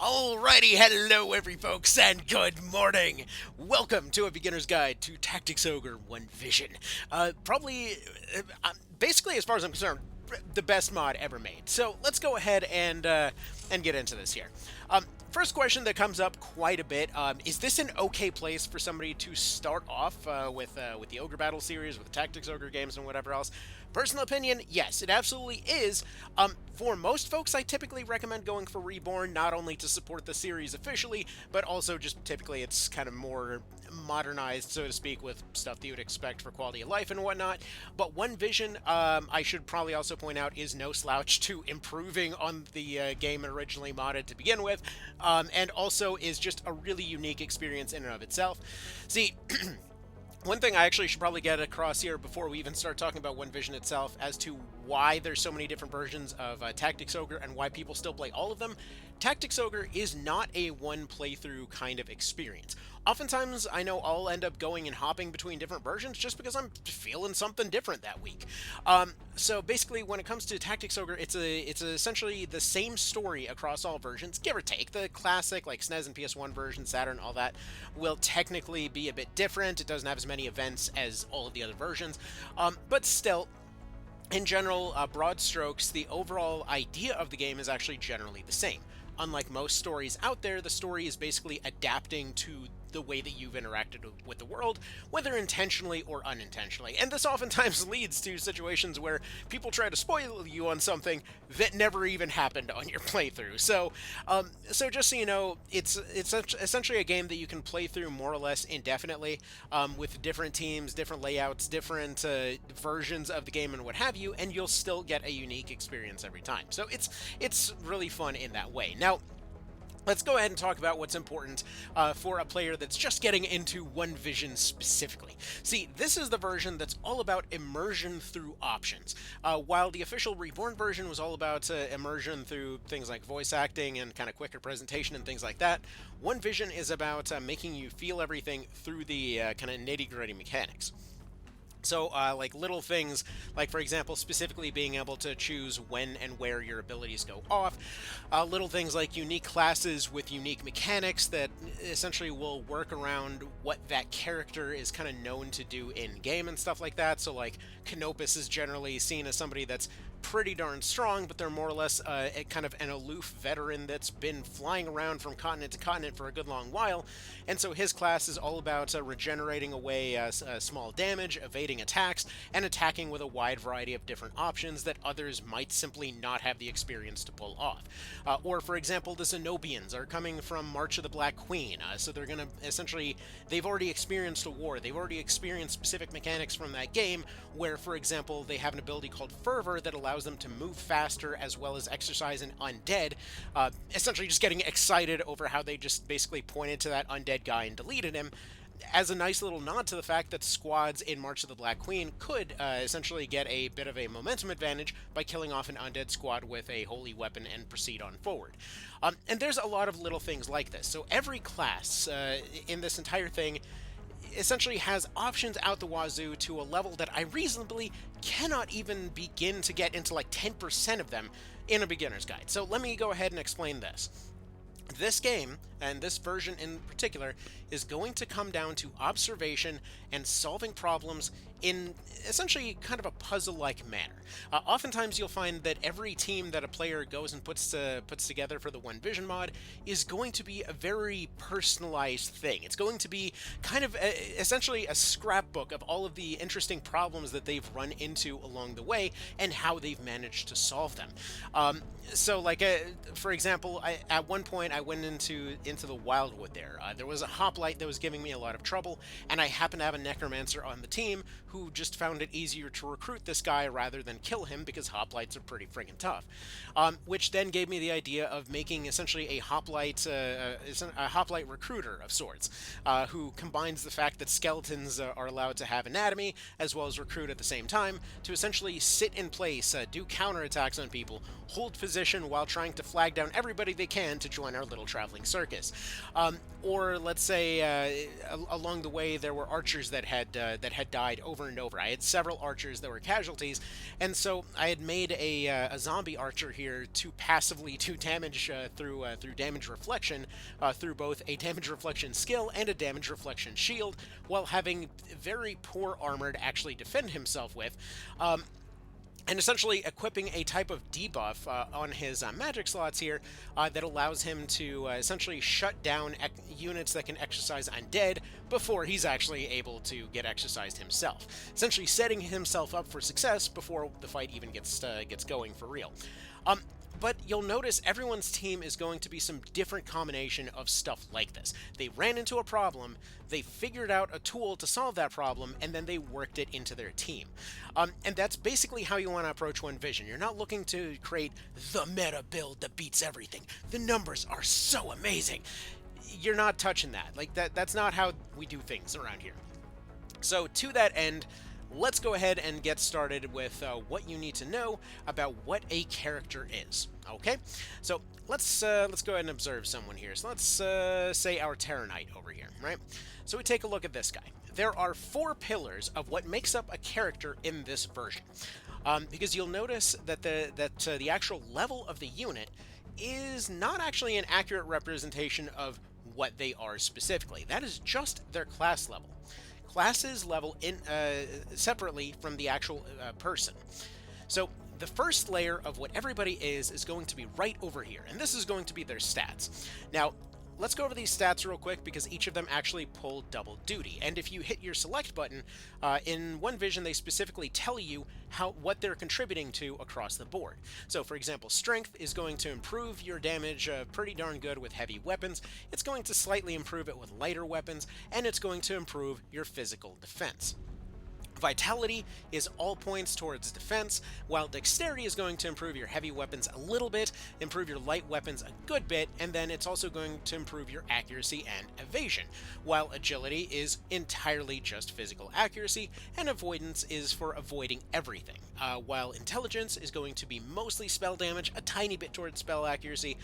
Alrighty, hello every folks, and good morning! Welcome to a beginner's guide to Tactics Ogre One Vision. Basically, as far as I'm concerned, the best mod ever made. So let's go ahead and get into this here. First question that comes up quite a bit: is this an okay place for somebody to start off with the Ogre Battle series, with the Tactics Ogre games, and whatever else? Personal opinion, yes, it absolutely is. For most folks, I typically recommend going for Reborn, not only to support the series officially, but also just typically it's kind of more modernized, so to speak, with stuff that you would expect for quality of life and whatnot. But One Vision, I should probably also point out, is no slouch to improving on the game originally modded to begin with, and also is just a really unique experience in and of itself. See, one thing I actually should probably get across here before we even start talking about One Vision itself as to why there's so many different versions of Tactics Ogre and why people still play all of them. Tactics Ogre is not a one playthrough kind of experience. Oftentimes, I know I'll end up going and hopping between different versions just because I'm feeling something different that week. So basically, when it comes to Tactics Ogre, it's essentially the same story across all versions, give or take. The classic, like SNES and PS1 version, Saturn, all that, will technically be a bit different. It doesn't have as many events as all of the other versions, but still, in general, broad strokes, the overall idea of the game is actually generally the same. Unlike most stories out there, the story is basically adapting to the way that you've interacted with the world, whether intentionally or unintentionally. And this oftentimes leads to situations where people try to spoil you on something that never even happened on your playthrough. So just so you know, it's essentially a game that you can play through more or less indefinitely, with different teams, different layouts, different versions of the game and what have you, and you'll still get a unique experience every time. So it's really fun in that way. Now, let's go ahead and talk about what's important for a player that's just getting into One Vision specifically. See, this is the version that's all about immersion through options. While the official Reborn version was all about immersion through things like voice acting and kind of quicker presentation and things like that, One Vision is about making you feel everything through the kind of nitty-gritty mechanics. So, like little things, like for example, specifically being able to choose when and where your abilities go off. Little things like unique classes with unique mechanics that essentially will work around what that character is kind of known to do in-game and stuff like that. So, like, Canopus is generally seen as somebody that's pretty darn strong, but they're more or less a kind of an aloof veteran that's been flying around from continent to continent for a good long while, and so his class is all about regenerating away small damage, evading attacks, and attacking with a wide variety of different options that others might simply not have the experience to pull off. Or, for example, the Zenobians are coming from March of the Black Queen, so they're going to essentially, they've already experienced a war, they've already experienced specific mechanics from that game, where, for example, they have an ability called Fervor that allows them to move faster as well as exercise an undead, essentially just getting excited over how they just basically pointed to that undead guy and deleted him, as a nice little nod to the fact that squads in March of the Black Queen could essentially get a bit of a momentum advantage by killing off an undead squad with a holy weapon and proceed on forward. And there's a lot of little things like this. So every class in this entire thing essentially has options out the wazoo to a level that I reasonably cannot even begin to get into like 10% of them in a beginner's guide. So let me go ahead and explain this. This game, and this version in particular, is going to come down to observation and solving problems in essentially kind of a puzzle-like manner. Oftentimes you'll find that every team that a player goes and puts together for the One Vision mod is going to be a very personalized thing. It's going to be kind of essentially a scrapbook of all of the interesting problems that they've run into along the way and how they've managed to solve them. So, like, for example, at one point I went into the Wildwood there. There was a hoplite that was giving me a lot of trouble, and I happened to have a necromancer on the team who just found it easier to recruit this guy rather than kill him because hoplites are pretty friggin' tough. Which then gave me the idea of making essentially a hoplite recruiter of sorts, who combines the fact that skeletons are allowed to have anatomy as well as recruit at the same time to essentially sit in place, do counterattacks on people, hold position while trying to flag down everybody they can to join our our little traveling circus. Or let's say along the way there were archers that had died over and over. I had several archers that were casualties, and so I had made a zombie archer here to passively do damage through damage reflection, through both a damage reflection skill and a damage reflection shield, while having very poor armor to actually defend himself with. And essentially equipping a type of debuff on his magic slots here that allows him to essentially shut down units that can exercise undead before he's actually able to get exercised himself. Essentially setting himself up for success before the fight even gets going for real. But you'll notice everyone's team is going to be some different combination of stuff like this. They ran into a problem, they figured out a tool to solve that problem, and then they worked it into their team. And that's basically how you want to approach One Vision. You're not looking to create the meta build that beats everything. The numbers are so amazing. You're not touching that. Like that's not how we do things around here. So to that end, let's go ahead and get started with what you need to know about what a character is. Okay, so let's go ahead and observe someone here. So let's say our Terror Knight over here, right? So we take a look at this guy. There are 4 pillars of what makes up a character in this version, because you'll notice that the actual level of the unit is not actually an accurate representation of what they are specifically. That is just their class level. Classes level in separately from the actual person. So the first layer of what everybody is going to be right over here, and this is going to be their stats. Now, let's go over these stats real quick because each of them actually pull double duty. And if you hit your select button, in One Vision they specifically tell you what they're contributing to across the board. So for example, strength is going to improve your damage pretty darn good with heavy weapons, it's going to slightly improve it with lighter weapons, and it's going to improve your physical defense. Vitality is all points towards defense, while dexterity is going to improve your heavy weapons a little bit, improve your light weapons a good bit, and then it's also going to improve your accuracy and evasion, while agility is entirely just physical accuracy, and avoidance is for avoiding everything, while intelligence is going to be mostly spell damage, a tiny bit towards spell accuracy,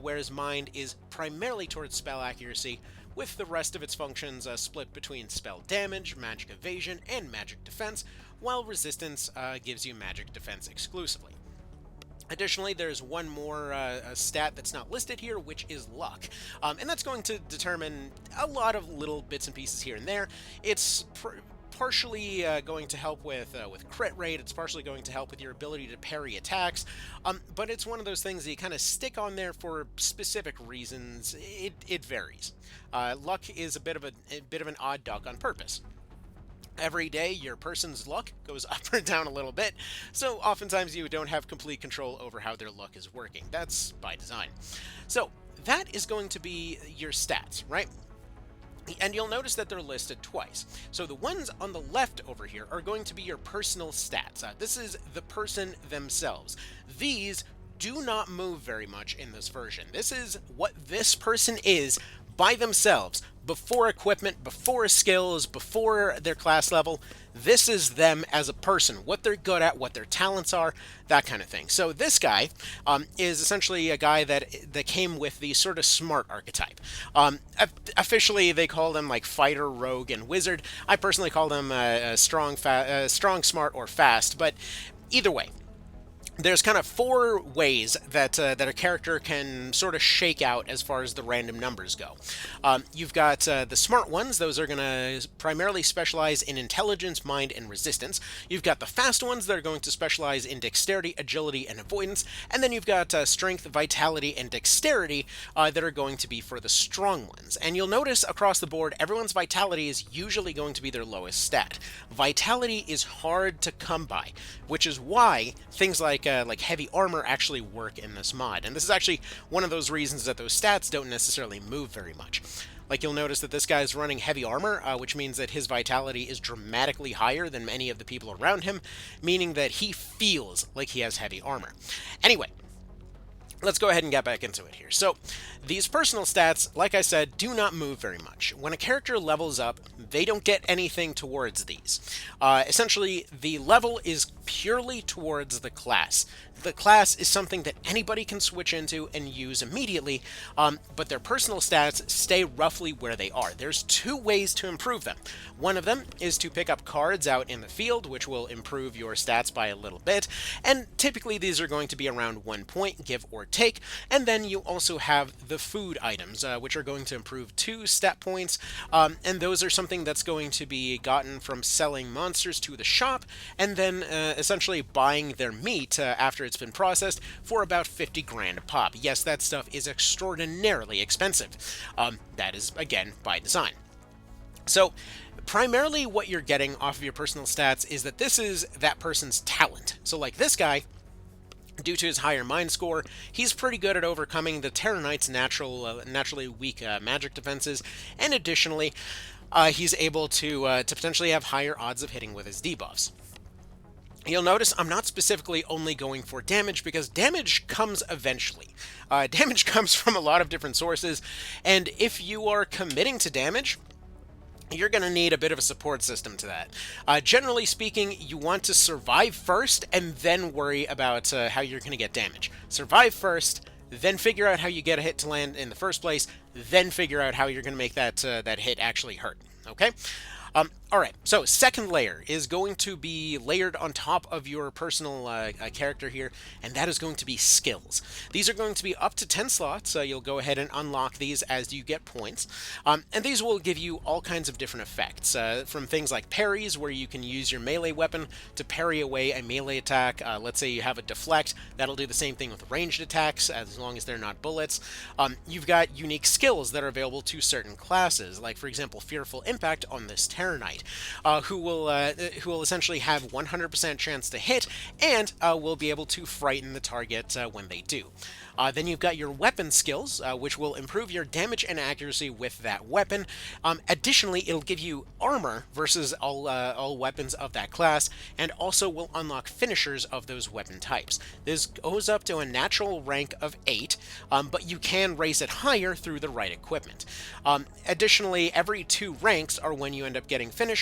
whereas mind is primarily towards spell accuracy, with the rest of its functions split between spell damage, magic evasion, and magic defense, while resistance gives you magic defense exclusively. Additionally, there's one more stat that's not listed here, which is luck. And that's going to determine a lot of little bits and pieces here and there. It's partially going to help with crit rate, it's partially going to help with your ability to parry attacks, but it's one of those things that you kind of stick on there for specific reasons. It varies. Luck is a bit of an odd duck on purpose. Every day, your person's luck goes up or down a little bit, so oftentimes you don't have complete control over how their luck is working. That's by design. So that is going to be your stats, right? And you'll notice that they're listed twice. So the ones on the left over here are going to be your personal stats. This is the person themselves. These do not move very much in this version. This is what this person is by themselves, before equipment, before skills, before their class level. This is them as a person, what they're good at, what their talents are, that kind of thing. So this guy is essentially a guy that came with the sort of smart archetype. Officially, they call them like fighter, rogue, and wizard. I personally call them strong, smart, or fast, but either way, there's kind of 4 ways that a character can sort of shake out as far as the random numbers go. You've got the smart ones. Those are going to primarily specialize in intelligence, mind, and resistance. You've got the fast ones that are going to specialize in dexterity, agility, and avoidance. And then you've got strength, vitality, and dexterity that are going to be for the strong ones. And you'll notice across the board, everyone's vitality is usually going to be their lowest stat. Vitality is hard to come by, which is why things like heavy armor actually work in this mod. And this is actually one of those reasons that those stats don't necessarily move very much. Like, you'll notice that this guy's running heavy armor, which means that his vitality is dramatically higher than many of the people around him, meaning that he feels like he has heavy armor. Anyway, let's go ahead and get back into it here. So, these personal stats, like I said, do not move very much. When a character levels up, they don't get anything towards these. Essentially, the level is purely towards the class. The class is something that anybody can switch into and use immediately, but their personal stats stay roughly where they are. There's two ways to improve them. One of them is to pick up cards out in the field, which will improve your stats by a little bit, and typically these are going to be around 1 point, give or take, and then you also have the food items, which are going to improve 2 stat points, and those are something that's going to be gotten from selling monsters to the shop, and then essentially buying their meat after it's been processed for about 50 grand a pop. Yes, that stuff is extraordinarily expensive. That is, again, by design. So, primarily what you're getting off of your personal stats is that this is that person's talent. So like this guy, due to his higher mind score, he's pretty good at overcoming the Terror Knight's naturally weak magic defenses, and additionally, he's able to potentially have higher odds of hitting with his debuffs. You'll notice I'm not specifically only going for damage, because damage comes eventually. Damage comes from a lot of different sources, and if you are committing to damage, you're going to need a bit of a support system to that. Generally speaking, you want to survive first and then worry about how you're going to get damage. Survive first, then figure out how you get a hit to land in the first place, then figure out how you're going to make that hit actually hurt. Okay? Alright, so second layer is going to be layered on top of your personal character here, and that is going to be skills. These are going to be up to 10 slots, so you'll go ahead and unlock these as you get points. And these will give you all kinds of different effects, from things like parries, where you can use your melee weapon to parry away a melee attack. Let's say you have a deflect, that'll do the same thing with ranged attacks, as long as they're not bullets. You've got unique skills that are available to certain classes, like for example Fearful Impact on this Terror Knight. Who will essentially have 100% chance to hit, and will be able to frighten the target when they do. Then you've got your weapon skills, which will improve your damage and accuracy with that weapon. Additionally, it'll give you armor versus all weapons of that class, and also will unlock finishers of those weapon types. This goes up to a natural rank of 8, but you can raise it higher through the right equipment. Additionally, every 2 ranks are when you end up getting finishers,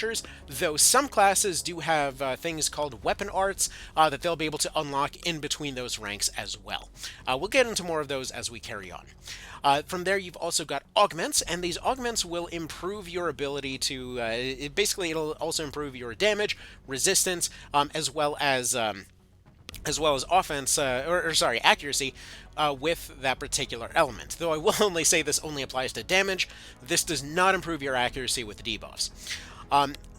though some classes do have things called weapon arts that they'll be able to unlock in between those ranks as well. We'll get into more of those as we carry on. From there, you've also got augments, and these augments will improve your ability to, it'll also improve your damage, resistance, as well as offense, accuracy, with that particular element. Though I will only say this only applies to damage, this does not improve your accuracy with debuffs.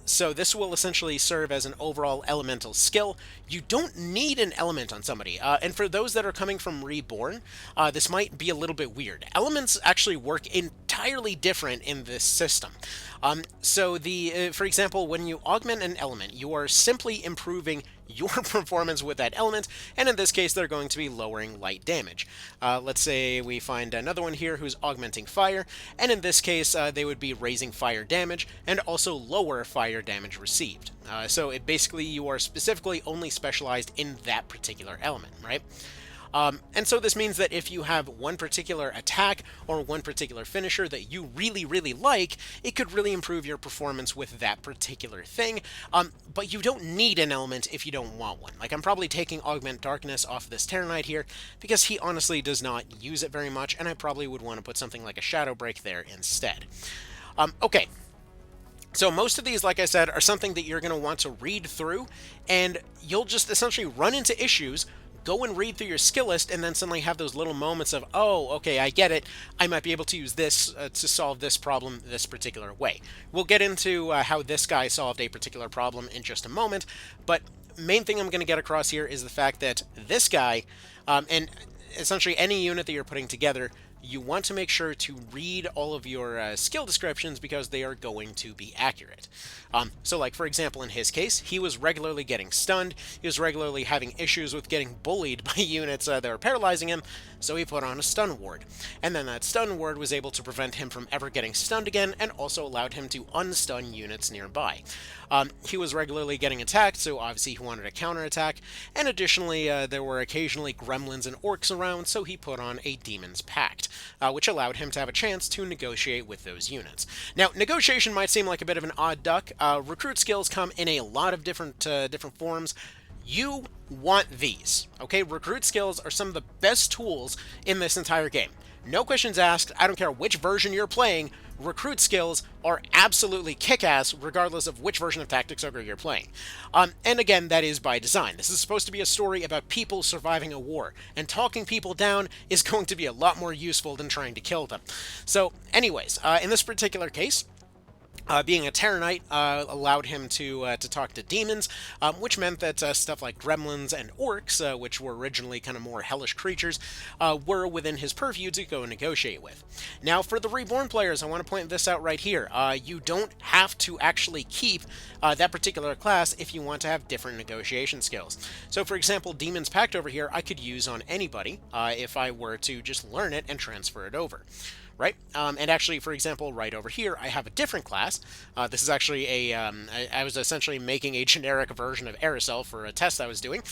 So this will essentially serve as an overall elemental skill. You don't need an element on somebody. And for those that are coming from Reborn, this might be a little bit weird. Elements actually work entirely different in this system. So for example, when you augment an element, you are simply improving your performance with that element, and in this case they're going to be lowering light damage. Let's say we find another one here who's augmenting fire, and in this case they would be raising fire damage and also lower fire damage received. So basically you are specifically only specialized in that particular element, right? And so this means that if you have one particular attack or one particular finisher that you really, really like, it could really improve your performance with that particular thing, but you don't need an element if you don't want one. Like, I'm probably taking Augment Darkness off this Terror Knight here, because he honestly does not use it very much, and I probably would want to put something like a Shadow Break there instead. Okay. So most of these, like I said, are something that you're going to want to read through, and you'll just essentially run into issues, go and read through your skill list, and then suddenly have those little moments of, oh, okay, I get it. I might be able to use this to solve this problem this particular way. We'll get into how this guy solved a particular problem in just a moment, but main thing I'm going to get across here is the fact that this guy, and essentially any unit that you're putting together, you want to make sure to read all of your skill descriptions, because they are going to be accurate. So like, for example, in his case, he was regularly getting stunned, he was regularly having issues with getting bullied by units that were paralyzing him, so he put on a stun ward. And then that stun ward was able to prevent him from ever getting stunned again, and also allowed him to unstun units nearby. He was regularly getting attacked, so obviously he wanted a counterattack, and additionally there were occasionally gremlins and orcs around, so he put on a Demon's Pact, which allowed him to have a chance to negotiate with those units. Now, negotiation might seem like a bit of an odd duck. Recruit skills come in a lot of different forms. You want these, okay? Recruit skills are some of the best tools in this entire game. No questions asked. I don't care which version you're playing. Recruit skills are absolutely kick-ass regardless of which version of Tactics Ogre you're playing. And again, that is by design. This is supposed to be a story about people surviving a war, and talking people down is going to be a lot more useful than trying to kill them. So anyways, in this particular case, being a Terror Knight allowed him to talk to demons, which meant that stuff like gremlins and orcs, which were originally kind of more hellish creatures, were within his purview to go negotiate with. Now, for the Reborn players, I want to point this out right here. You don't have to actually keep that particular class if you want to have different negotiation skills. So, for example, Demon's Pact over here, I could use on anybody if I were to just learn it and transfer it over. Right? And actually, for example, right over here, I have a different class. This is actually I was essentially making a generic version of Aerosol for a test I was doing.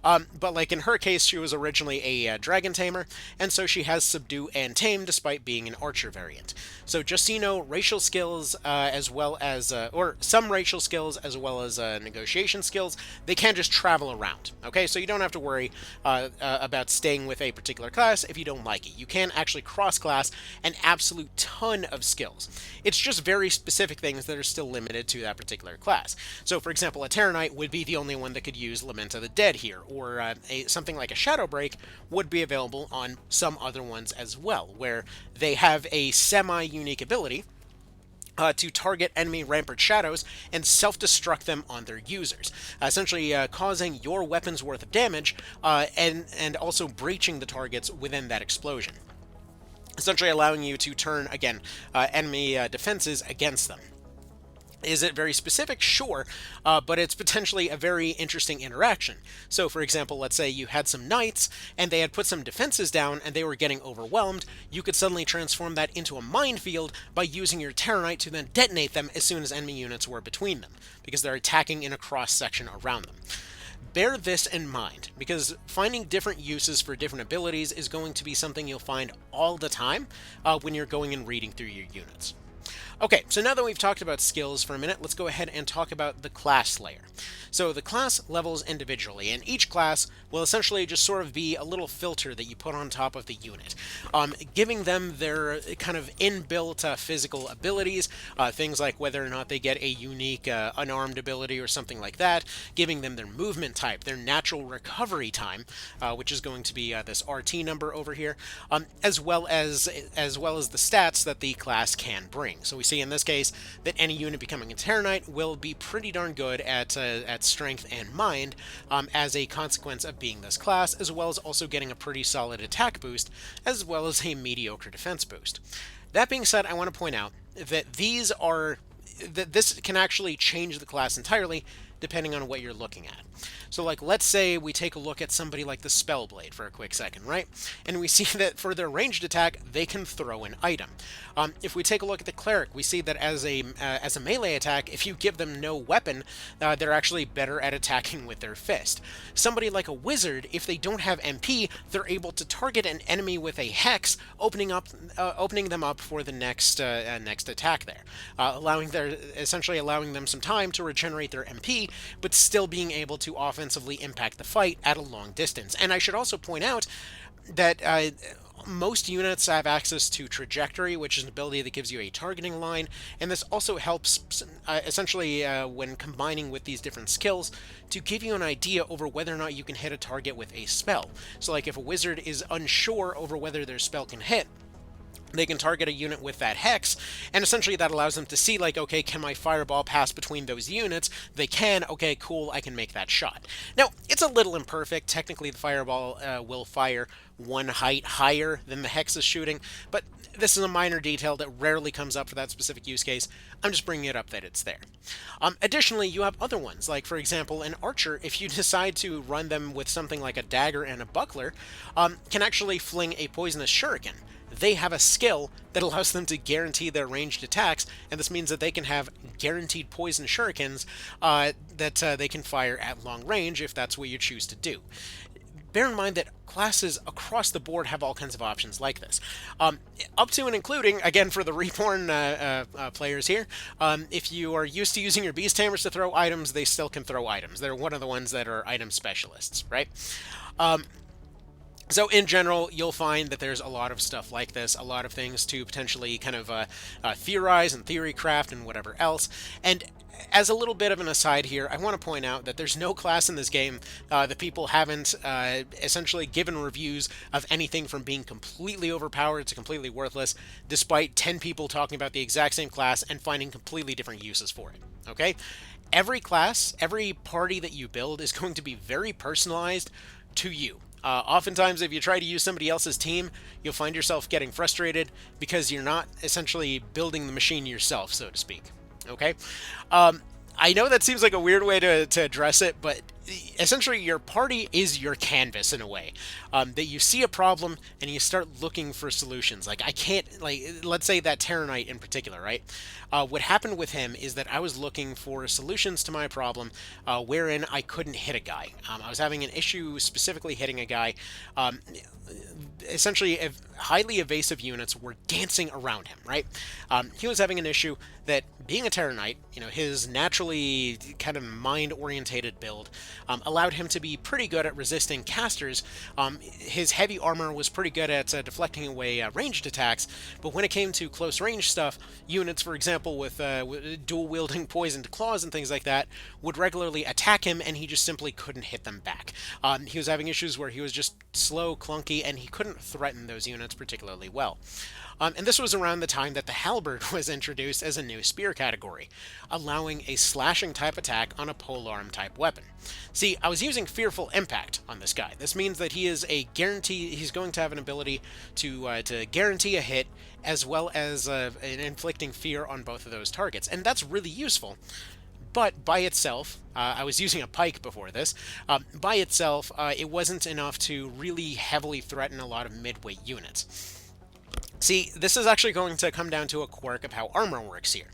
But like in her case, she was originally a dragon tamer, and so she has Subdue and Tame despite being an archer variant. So just so you know, racial skills as well as, or some racial skills as well as negotiation skills, they can just travel around. Okay, so you don't have to worry about staying with a particular class if you don't like it. You can actually cross-class an absolute ton of skills. It's just very specific things that are still limited to that particular class. So, for example, a Terror Knight would be the only one that could use Lament of the Dead here, or something like a Shadow Break would be available on some other ones as well, where they have a semi-unique ability to target enemy rampart shadows and self-destruct them on their users, essentially causing your weapon's worth of damage and also breaching the targets within that explosion, essentially allowing you to turn, again, enemy defenses against them. Is it very specific? Sure, but it's potentially a very interesting interaction. So, for example, let's say you had some knights, and they had put some defenses down, and they were getting overwhelmed. You could suddenly transform that into a minefield by using your Terror Knight to then detonate them as soon as enemy units were between them, because they're attacking in a cross-section around them. Bear this in mind, because finding different uses for different abilities is going to be something you'll find all the time when you're going and reading through your units. Okay, so now that we've talked about skills for a minute, let's go ahead and talk about the class layer. So the class levels individually, and each class will essentially just sort of be a little filter that you put on top of the unit, giving them their kind of inbuilt physical abilities, things like whether or not they get a unique unarmed ability or something like that, giving them their movement type, their natural recovery time, which is going to be this RT number over here, as well as the stats that the class can bring. So we see in this case that any unit becoming a Terror Knight will be pretty darn good at strength and mind as a consequence of being this class, as well as also getting a pretty solid attack boost, as well as a mediocre defense boost. That being said, I want to point out that this can actually change the class entirely depending on what you're looking at. So, like, let's say we take a look at somebody like the Spellblade for a quick second, right? And we see that for their ranged attack, they can throw an item. If we take a look at the Cleric, we see that as a melee attack, if you give them no weapon, they're actually better at attacking with their fist. Somebody like a Wizard, if they don't have MP, they're able to target an enemy with a Hex, opening them up for the next attack there, essentially allowing them some time to regenerate their MP, but still being able to offensively impact the fight at a long distance. And I should also point out that most units have access to Trajectory, which is an ability that gives you a targeting line, and this also helps essentially when combining with these different skills to give you an idea over whether or not you can hit a target with a spell. So like if a Wizard is unsure over whether their spell can hit, they can target a unit with that Hex, and essentially that allows them to see, like, okay, can my fireball pass between those units? They can. Okay, cool, I can make that shot. Now, it's a little imperfect. Technically, the fireball will fire one height higher than the Hex is shooting, but this is a minor detail that rarely comes up for that specific use case. I'm just bringing it up that it's there. Additionally, you have other ones, like, for example, an Archer, if you decide to run them with something like a Dagger and a Buckler, can actually fling a Poisonous Shuriken. They have a skill that allows them to guarantee their ranged attacks, and this means that they can have guaranteed poison shurikens that they can fire at long range if that's what you choose to do. bear in mind that classes across the board have all kinds of options like this. Up to and including, again, for the Reborn players here, if you are used to using your beast tamers to throw items, they still can throw items. They're one of the ones that are item specialists, right? So in general, you'll find that there's a lot of stuff like this, a lot of things to potentially kind of theorize and theory craft and whatever else. And as a little bit of an aside here, I want to point out that there's no class in this game that people haven't essentially given reviews of anything from being completely overpowered to completely worthless, despite 10 people talking about the exact same class and finding completely different uses for it, okay? Every class, every party that you build is going to be very personalized to you. Oftentimes, if you try to use somebody else's team, you'll find yourself getting frustrated because you're not essentially building the machine yourself, so to speak. Okay? I know that seems like a weird way to address it, but essentially your party is your canvas in a way. That you see a problem and you start looking for solutions. Like, I can't, like, let's say that Terranite in particular, right? What happened with him is that I was looking for solutions to my problem wherein I couldn't hit a guy. I was having an issue specifically hitting a guy. Essentially, highly evasive units were dancing around him, right? He was having an issue that, being a Terranite, you know, his naturally kind of mind-orientated build allowed him to be pretty good at resisting casters. His heavy armor was pretty good at deflecting away ranged attacks, but when it came to close range stuff, units, for example, with dual-wielding poisoned claws and things like that, would regularly attack him, and he just simply couldn't hit them back. He was having issues where he was just slow, clunky, and he couldn't threaten those units particularly well. And this was around the time that the halberd was introduced as a new spear category, allowing a slashing type attack on a polearm type weapon. See, I was using Fearful Impact on this guy. This means that he is a guarantee. He's going to have an ability to guarantee a hit, as well as inflicting fear on both of those targets, and that's really useful. But by itself, I was using a pike before this, by itself, it wasn't enough to really heavily threaten a lot of midweight units. See, this is actually going to come down to a quirk of how armor works here.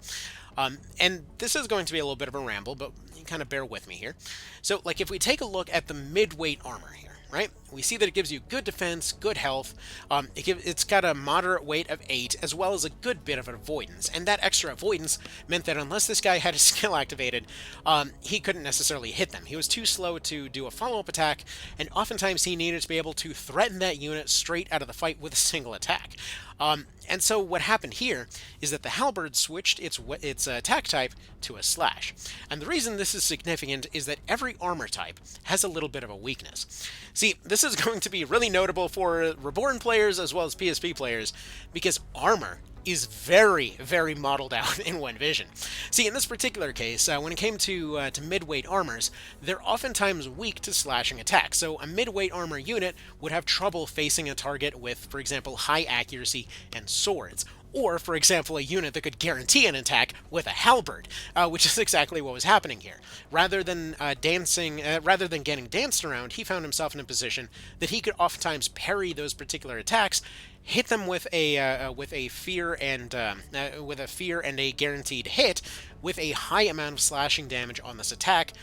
And this is going to be a little bit of a ramble, but you kind of bear with me here. So, like, if we take a look at the midweight armor here, right? We see that it gives you good defense, good health. It's got a moderate weight of 8, as well as a good bit of avoidance. And that extra avoidance meant that unless this guy had his skill activated, he couldn't necessarily hit them. He was too slow to do a follow-up attack, and oftentimes he needed to be able to threaten that unit straight out of the fight with a single attack. And so what happened here is that the halberd switched its attack type to a slash. And the reason this is significant is that every armor type has a little bit of a weakness. See, this is going to be really notable for Reborn players as well as PSP players, because armor is very, very modeled out in One Vision. See, in this particular case, when it came to midweight armors, they're oftentimes weak to slashing attacks. So a midweight armor unit would have trouble facing a target with, for example, high accuracy and swords. Or, for example, a unit that could guarantee an attack with a halberd, which is exactly what was happening here. Rather than getting danced around, he found himself in a position that he could oftentimes parry those particular attacks, hit them with a fear and a guaranteed hit, with a high amount of slashing damage on this attack,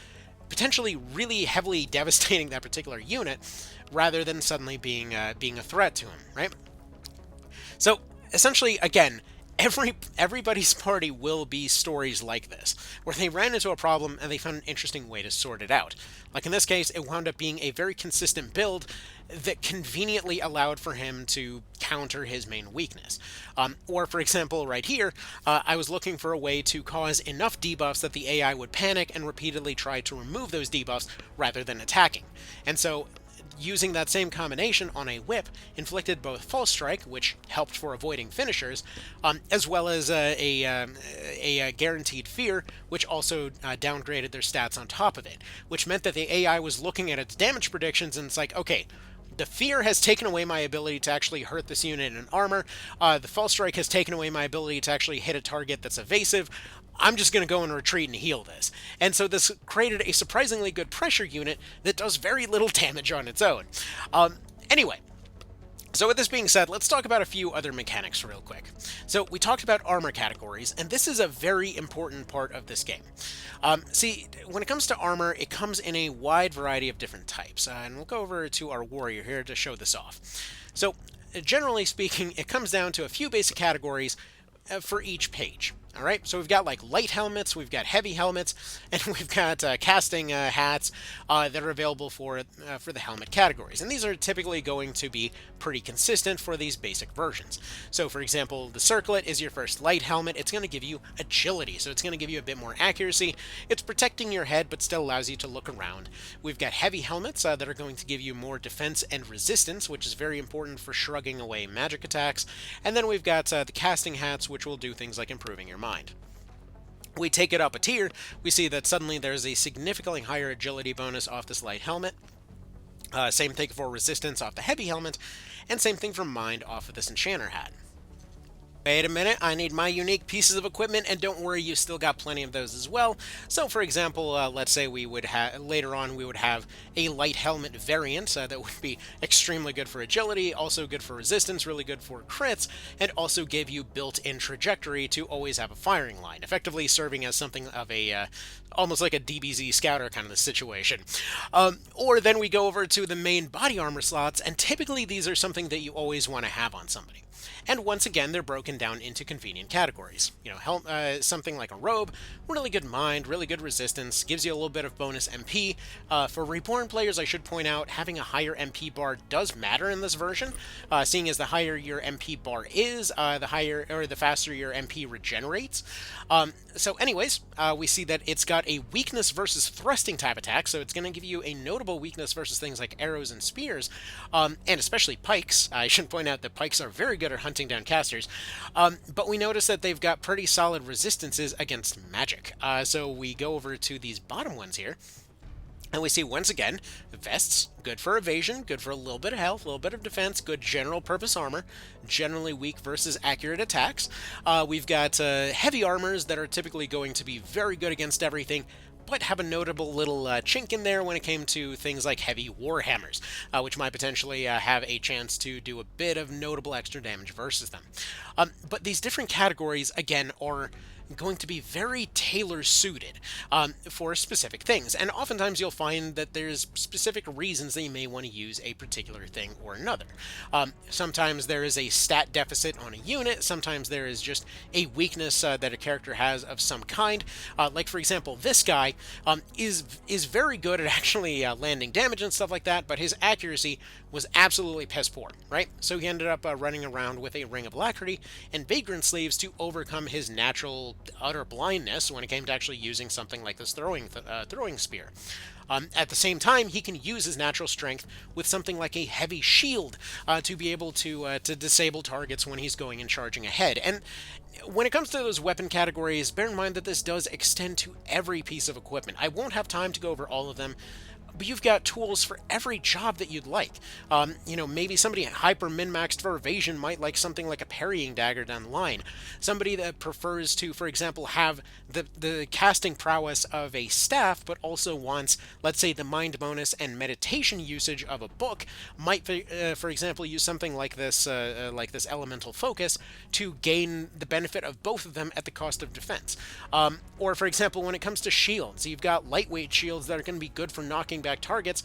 potentially really heavily devastating that particular unit, rather than suddenly being a threat to him, right? So, essentially, again, everybody's party will be stories like this, where they ran into a problem and they found an interesting way to sort it out. Like in this case, it wound up being a very consistent build that conveniently allowed for him to counter his main weakness. Or, for example, right here, I was looking for a way to cause enough debuffs that the AI would panic and repeatedly try to remove those debuffs rather than attacking. And so, using that same combination on a whip inflicted both False Strike, which helped for avoiding finishers, as well as a guaranteed Fear, which also downgraded their stats on top of it, which meant that the AI was looking at its damage predictions and it's like, okay, the Fear has taken away my ability to actually hurt this unit in armor, the False Strike has taken away my ability to actually hit a target that's evasive, I'm just going to go and retreat and heal this. And so this created a surprisingly good pressure unit that does very little damage on its own. Anyway, So with this being said, let's talk about a few other mechanics real quick. So we talked about armor categories, and this is a very important part of this game. See, when it comes to armor, it comes in a wide variety of different types, and we'll go over to our warrior here to show this off. So generally speaking, it comes down to a few basic categories for each page. All right, so we've got like light helmets, we've got heavy helmets, and we've got casting hats that are available for the helmet categories. And these are typically going to be pretty consistent for these basic versions. So for example, the circlet is your first light helmet. It's going to give you agility, so it's going to give you a bit more accuracy. It's protecting your head, but still allows you to look around. We've got heavy helmets that are going to give you more defense and resistance, which is very important for shrugging away magic attacks. And then we've got the casting hats, which will do things like improving your mind. We take it up a tier, we see that suddenly there's a significantly higher agility bonus off this light helmet. Same thing for resistance off the heavy helmet, and same thing for mind off of this enchanter hat. Wait a minute, I need my unique pieces of equipment, and don't worry, you still got plenty of those as well. So for example, let's say we would have, later on, we would have a light helmet variant that would be extremely good for agility, also good for resistance, really good for crits, and also give you built-in trajectory to always have a firing line, effectively serving as something of a, almost like a DBZ scouter kind of a situation. Or then we go over to the main body armor slots, and typically these are something that you always want to have on somebody. And once again, they're broken down into convenient categories. You know, something like a robe, really good mind, really good resistance, gives you a little bit of bonus MP. For Reborn players, I should point out, having a higher MP bar does matter in this version, seeing as the higher your MP bar is, the faster your MP regenerates. So anyways, we see that it's got a weakness versus thrusting type attack, so it's going to give you a notable weakness versus things like arrows and spears, and especially pikes. I should point out that pikes are very good at hunting down casters, but we notice that they've got pretty solid resistances against magic. So we go over to these bottom ones here, and we see, once again, vests, good for evasion, good for a little bit of health, a little bit of defense, good general purpose armor, generally weak versus accurate attacks. We've got heavy armors that are typically going to be very good against everything, but have a notable little chink in there when it came to things like heavy warhammers, which might potentially have a chance to do a bit of notable extra damage versus them. But these different categories, again, are going to be very tailor-suited for specific things, and oftentimes you'll find that there's specific reasons that you may want to use a particular thing or another. Sometimes there is a stat deficit on a unit, sometimes there is just a weakness that a character has of some kind. Like for example, this guy is very good at actually landing damage and stuff like that, but his accuracy was absolutely piss poor, right? So he ended up running around with a Ring of Alacrity and Vagrant Sleeves to overcome his natural utter blindness when it came to actually using something like this throwing spear. At the same time, he can use his natural strength with something like a heavy shield to be able to disable targets when he's going and charging ahead. And when it comes to those weapon categories, bear in mind that this does extend to every piece of equipment. I won't have time to go over all of them, but you've got tools for every job that you'd like. You know, maybe somebody hyper min-maxed for evasion might like something like a parrying dagger down the line. Somebody that prefers to, for example, have the casting prowess of a staff, but also wants, let's say, the mind bonus and meditation usage of a book, might, for example, use something like this elemental focus to gain the benefit of both of them at the cost of defense. Or, for example, when it comes to shields, you've got lightweight shields that are going to be good for knocking back targets,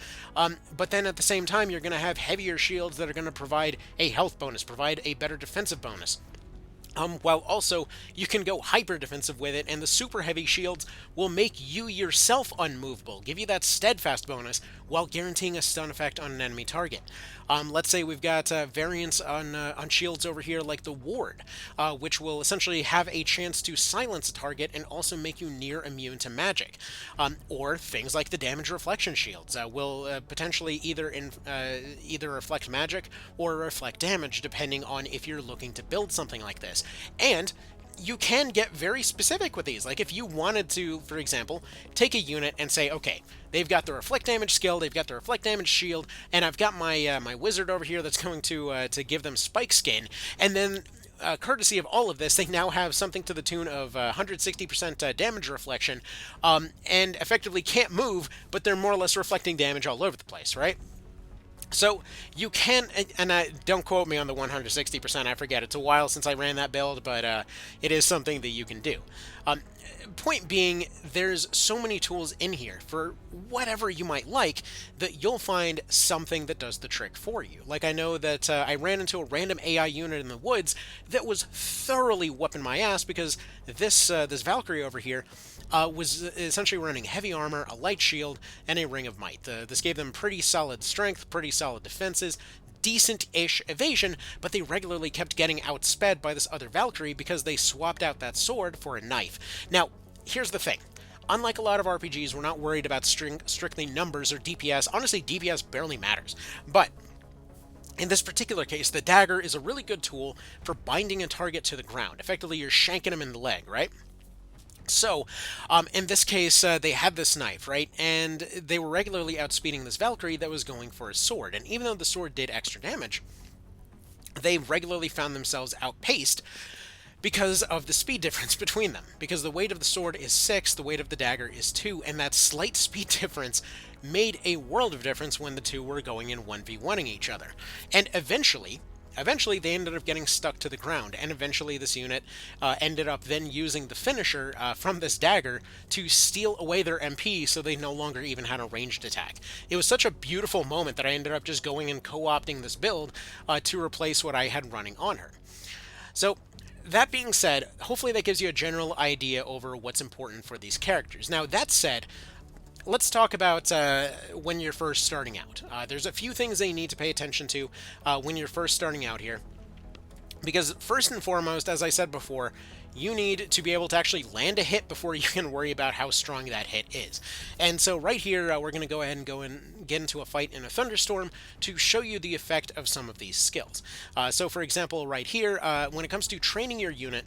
but then at the same time you're going to have heavier shields that are going to provide a health bonus, provide a better defensive bonus. While also you can go hyper defensive with it, and the super heavy shields will make you yourself unmovable, give you that steadfast bonus while guaranteeing a stun effect on an enemy target. Let's say we've got variants on shields over here like the Ward, which will essentially have a chance to silence a target and also make you near immune to magic. Or things like the damage reflection shields will potentially either reflect magic or reflect damage, depending on if you're looking to build something like this. And you can get very specific with these. Like if you wanted to, for example, take a unit and say, okay, they've got the reflect damage skill, they've got the reflect damage shield, and I've got my my wizard over here that's going to give them spike skin, and then courtesy of all of this, they now have something to the tune of 160% damage reflection, and effectively can't move, but they're more or less reflecting damage all over the place, right? So you can, and don't quote me on the 160%. I forget. It's a while since I ran that build, but it is something that you can do. Um, Point being, there's so many tools in here for whatever you might like that you'll find something that does the trick for you. Like I know that I ran into a random AI unit in the woods that was thoroughly whooping my ass because this Valkyrie over here was essentially running heavy armor, a light shield, and a ring of might. This gave them pretty solid strength, pretty solid defenses, decent-ish evasion, but they regularly kept getting outsped by this other Valkyrie because they swapped out that sword for a knife. Now, here's the thing. Unlike a lot of RPGs, we're not worried about strictly numbers or DPS. Honestly, DPS barely matters. But in this particular case, the dagger is a really good tool for binding a target to the ground. Effectively, you're shanking him in the leg, right? So, in this case, they had this knife, right? And they were regularly outspeeding this Valkyrie that was going for a sword. And even though the sword did extra damage, they regularly found themselves outpaced because of the speed difference between them. Because the weight of the sword is 6, the weight of the dagger is 2, and that slight speed difference made a world of difference when the two were going in 1v1ing each other. And eventually they ended up getting stuck to the ground, and eventually this unit ended up then using the finisher from this dagger to steal away their MP so they no longer even had a ranged attack. It was such a beautiful moment that I ended up just going and co-opting this build to replace what I had running on her. So that being said, hopefully that gives you a general idea over what's important for these characters. Now, that said, let's talk about when you're first starting out. There's a few things that you need to pay attention to when you're first starting out here. Because first and foremost, as I said before, you need to be able to actually land a hit before you can worry about how strong that hit is. And so right here, we're going to go ahead and get into a fight in a thunderstorm to show you the effect of some of these skills. So for example, right here, when it comes to training your unit,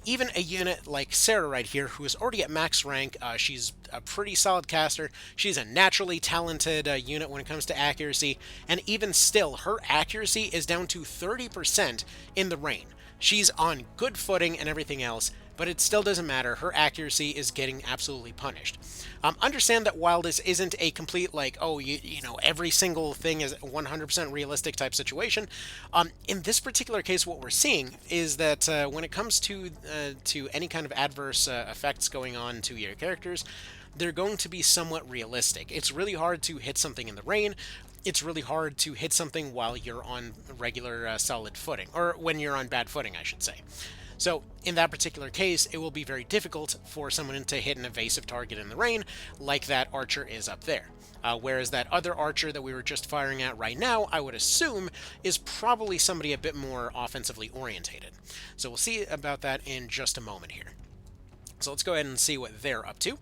even a unit like Sarah right here, who is already at max rank, she's a pretty solid caster, she's a naturally talented unit when it comes to accuracy, and even still, her accuracy is down to 30% in the rain. She's on good footing and everything else, but it still doesn't matter. Her accuracy is getting absolutely punished. Understand that while this isn't a complete, like, oh, you know, every single thing is 100% realistic type situation, in this particular case, what we're seeing is that when it comes to any kind of adverse effects going on to your characters, they're going to be somewhat realistic. It's really hard to hit something in the rain. It's really hard to hit something while you're on regular solid footing, or when you're on bad footing, I should say. So in that particular case, it will be very difficult for someone to hit an evasive target in the rain, like that archer is up there. Whereas that other archer that we were just firing at right now, I would assume, is probably somebody a bit more offensively orientated. So we'll see about that in just a moment here. So let's go ahead and see what they're up to.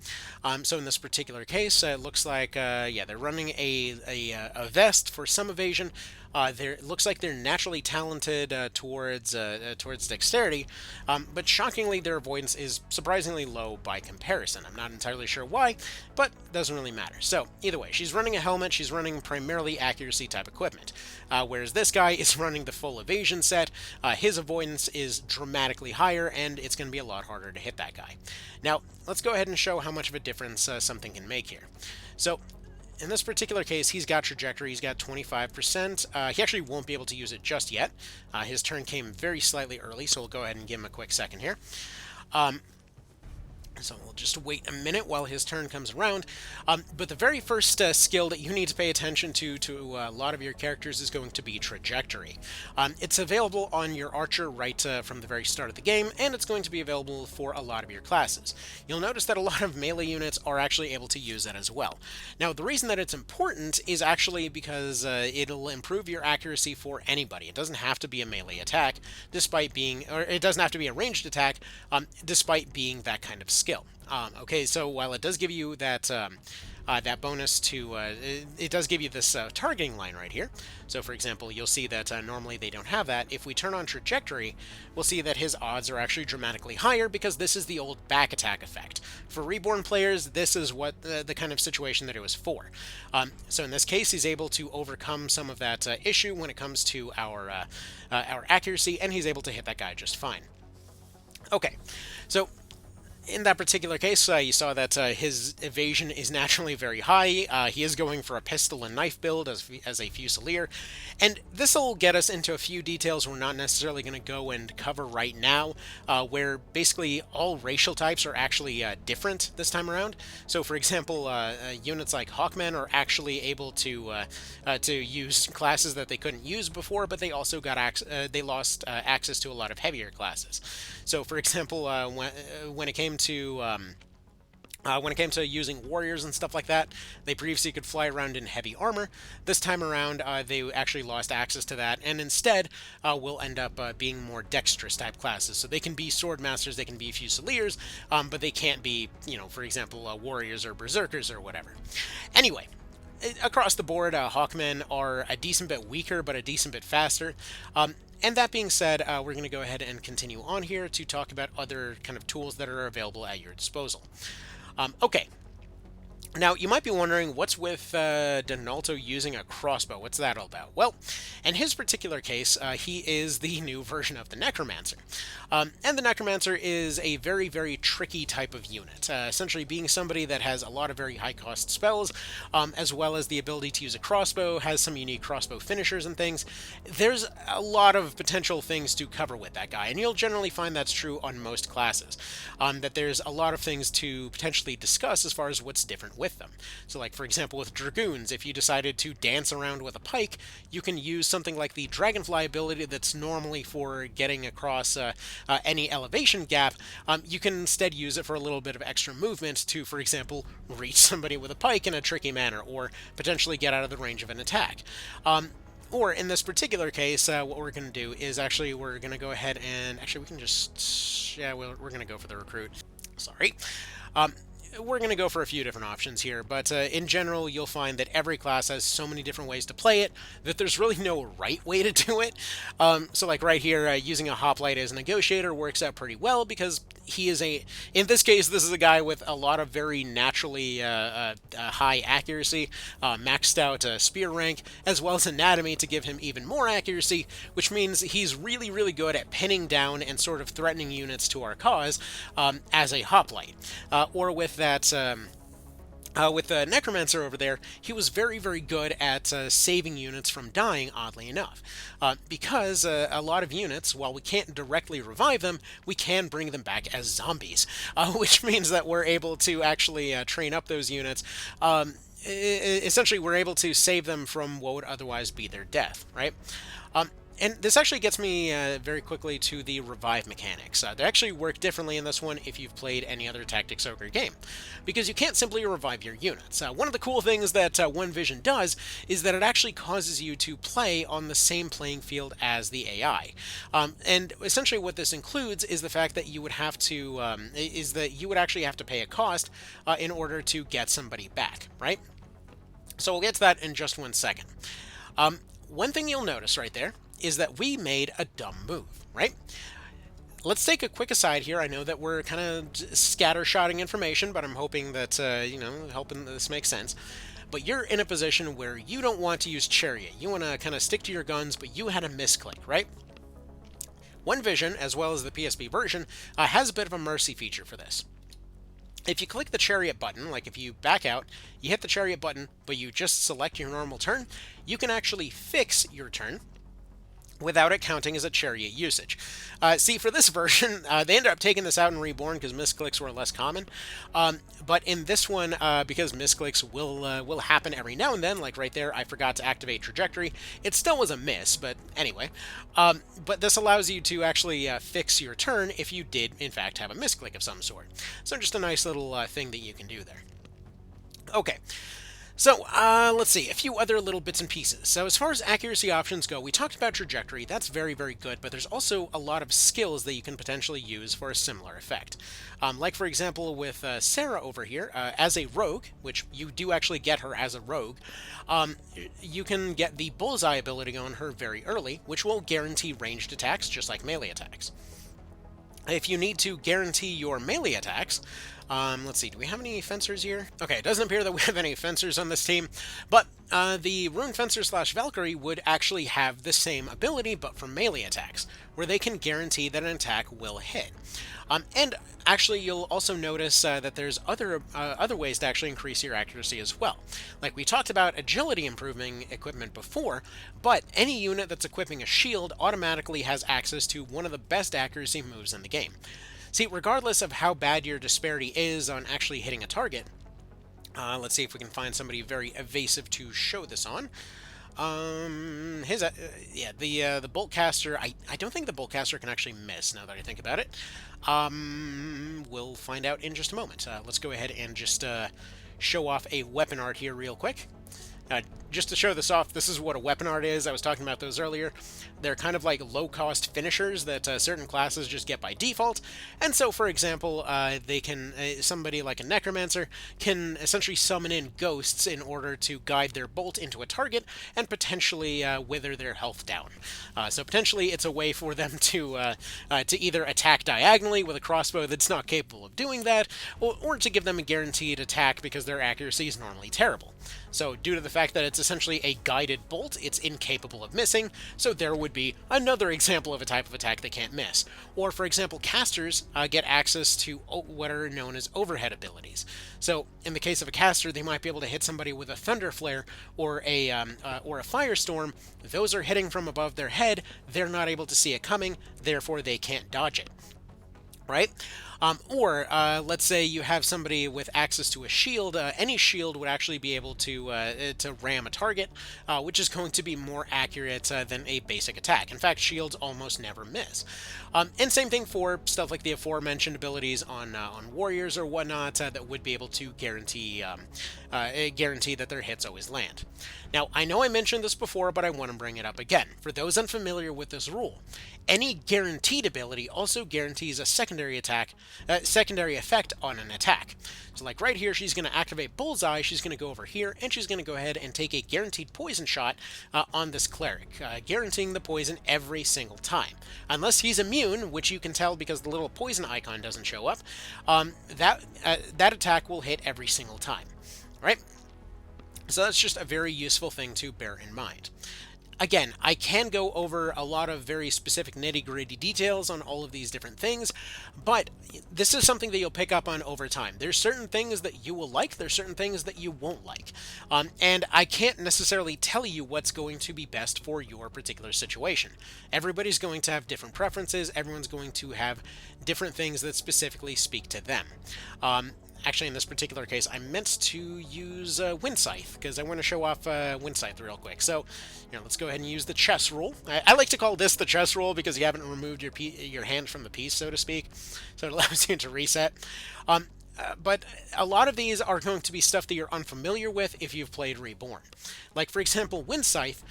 So in this particular case, it looks like, yeah, they're running a vest for some evasion. It looks like they're naturally talented towards dexterity, but shockingly, their avoidance is surprisingly low by comparison. I'm not entirely sure why, but it doesn't really matter. So either way, she's running a helmet. She's running primarily accuracy type equipment, whereas this guy is running the full evasion set. His avoidance is dramatically higher, and it's going to be a lot harder to hit that guy. Now, let's go ahead and show how much of a difference something can make here. So in this particular case, he's got trajectory, he's got 25%. He actually won't be able to use it just yet. His turn came very slightly early, so we'll go ahead and give him a quick second here. So we'll just wait a minute while his turn comes around. But the very first skill that you need to pay attention to a lot of your characters is going to be trajectory. It's available on your archer right from the very start of the game, and it's going to be available for a lot of your classes. You'll notice that a lot of melee units are actually able to use that as well. Now, the reason that it's important is actually because it'll improve your accuracy for anybody. It doesn't have to be a melee attack, despite being, or it doesn't have to be a ranged attack, despite being that kind of skill. Okay, so while it does give you that that bonus to, it does give you this targeting line right here. So for example, you'll see that normally they don't have that. If we turn on trajectory, we'll see that his odds are actually dramatically higher because this is the old back attack effect. For Reborn players, this is what the kind of situation that it was for. So in this case, he's able to overcome some of that issue when it comes to our accuracy, and he's able to hit that guy just fine. Okay, so In that particular case, you saw that his evasion is naturally very high. He is going for a pistol and knife build as a Fusilier. And this will get us into a few details we're not necessarily going to go and cover right now, where basically all racial types are actually different this time around. So, for example, units like Hawkmen are actually able to use classes that they couldn't use before, but they also they lost access to a lot of heavier classes. So, for example, when it came to using warriors and stuff like that, they previously could fly around in heavy armor. This time around, they actually lost access to that, and instead will end up being more dexterous type classes. So they can be sword masters, they can be fusiliers, but they can't be, for example, warriors or berserkers or whatever. Anyway, across the board, Hawkmen are a decent bit weaker, but a decent bit faster. And that being said, we're going to go ahead and continue on here to talk about other kind of tools that are available at your disposal. Okay. Now, you might be wondering, what's with Donalto using a crossbow? What's that all about? Well, in his particular case, he is the new version of the Necromancer. And the Necromancer is a very, very tricky type of unit, essentially being somebody that has a lot of very high-cost spells, as well as the ability to use a crossbow, has some unique crossbow finishers and things. There's a lot of potential things to cover with that guy, and you'll generally find that's true on most classes, that there's a lot of things to potentially discuss as far as what's different with them. So, like, for example, with Dragoons, if you decided to dance around with a pike, you can use something like the Dragonfly ability that's normally for getting across any elevation gap. You can instead use it for a little bit of extra movement to, for example, reach somebody with a pike in a tricky manner, or potentially get out of the range of an attack. Or in this particular case, what we're going to do is actually we're going to go ahead and actually we can just we're going to go for the recruit. Sorry. We're going to go for a few different options here, but in general, you'll find that every class has so many different ways to play it that there's really no right way to do it. So like right here, using a hoplite as a negotiator works out pretty well because he is in this case, this is a guy with a lot of very naturally high accuracy, maxed out spear rank, as well as anatomy to give him even more accuracy, which means he's really, really good at pinning down and sort of threatening units to our cause as a hoplite. Or with that with the Necromancer over there, he was very, very good at saving units from dying, oddly enough. Because a lot of units, while we can't directly revive them, we can bring them back as zombies, which means that we're able to actually train up those units. Essentially, we're able to save them from what would otherwise be their death, right? And this actually gets me very quickly to the revive mechanics. They actually work differently in this one if you've played any other Tactics Ogre game, because you can't simply revive your units. One of the cool things that One Vision does is that it actually causes you to play on the same playing field as the AI. And essentially what this includes is the fact that you would have to, actually have to pay a cost in order to get somebody back, right? So we'll get to that in just 1 second. One thing you'll notice right there is that we made a dumb move, right? Let's take a quick aside here. I know that we're kind of scattershotting information, but I'm hoping that, helping this make sense. But you're in a position where you don't want to use Chariot. You want to kind of stick to your guns, but you had a misclick, right? One Vision, as well as the PSP version, has a bit of a mercy feature for this. If you click the Chariot button, like if you back out, you hit the Chariot button, but you just select your normal turn, you can actually fix your turn without it counting as a Chariot usage. See, for this version, they ended up taking this out in Reborn because misclicks were less common. But in this one, because misclicks will happen every now and then, like right there, I forgot to activate trajectory. It still was a miss, but anyway. But this allows you to actually fix your turn if you did, in fact, have a misclick of some sort. So just a nice little thing that you can do there. Okay. So, let's see, a few other little bits and pieces. So as far as accuracy options go, we talked about trajectory. That's very, very good, but there's also a lot of skills that you can potentially use for a similar effect. Like, for example, with Sarah over here, as a rogue, which you do actually get her as a rogue, you can get the Bullseye ability on her very early, which will guarantee ranged attacks, just like melee attacks. If you need to guarantee your melee attacks, Let's see, do we have any fencers here? Okay, it doesn't appear that we have any fencers on this team, but the Rune Fencer / Valkyrie would actually have the same ability, but for melee attacks, where they can guarantee that an attack will hit. And actually, you'll also notice that there's other ways to actually increase your accuracy as well. Like we talked about agility improving equipment before, but any unit that's equipping a shield automatically has access to one of the best accuracy moves in the game. See, regardless of how bad your disparity is on actually hitting a target, let's see if we can find somebody very evasive to show this on. Yeah, the Boltcaster, I don't think the Boltcaster can actually miss, now that I think about it. We'll find out in just a moment. Let's go ahead and just show off a weapon art here real quick. Just to show this off, this is what a weapon art is. I was talking about those earlier. They're kind of like low-cost finishers that certain classes just get by default. And so, for example, they can somebody like a necromancer can essentially summon in ghosts in order to guide their bolt into a target and potentially wither their health down. So potentially, it's a way for them to either attack diagonally with a crossbow that's not capable of doing that, or to give them a guaranteed attack because their accuracy is normally terrible. So due to the fact that it's essentially a guided bolt, it's incapable of missing, so there would be another example of a type of attack they can't miss. Or, for example, casters get access to what are known as overhead abilities. So in the case of a caster, they might be able to hit somebody with a thunder flare or a firestorm. Those are hitting from above their head, they're not able to see it coming, therefore they can't dodge it. Right? Or let's say you have somebody with access to a shield. Any shield would actually be able to ram a target, which is going to be more accurate than a basic attack. In fact, shields almost never miss. And same thing for stuff like the aforementioned abilities on warriors or whatnot that would be able to guarantee that their hits always land. Now, I know I mentioned this before, but I want to bring it up again. For those unfamiliar with this rule, any guaranteed ability also guarantees a secondary effect on an attack. So like right here, she's going to activate Bullseye, she's going to go over here, and she's going to go ahead and take a guaranteed poison shot on this cleric, guaranteeing the poison every single time. Unless he's immune, which you can tell because the little poison icon doesn't show up, that attack will hit every single time. Right? So that's just a very useful thing to bear in mind. Again, I can go over a lot of very specific nitty-gritty details on all of these different things, but this is something that you'll pick up on over time. There's certain things that you will like, there's certain things that you won't like. And I can't necessarily tell you what's going to be best for your particular situation. Everybody's going to have different preferences, everyone's going to have different things that specifically speak to them. Actually, in this particular case, I meant to use Wind Scythe, because I want to show off Wind Scythe real quick. So, let's go ahead and use the chess rule. I like to call this the chess rule because you haven't removed your hand from the piece, so to speak. So it allows you to reset. But a lot of these are going to be stuff that you're unfamiliar with if you've played Reborn. Like, for example, Wind Scythe,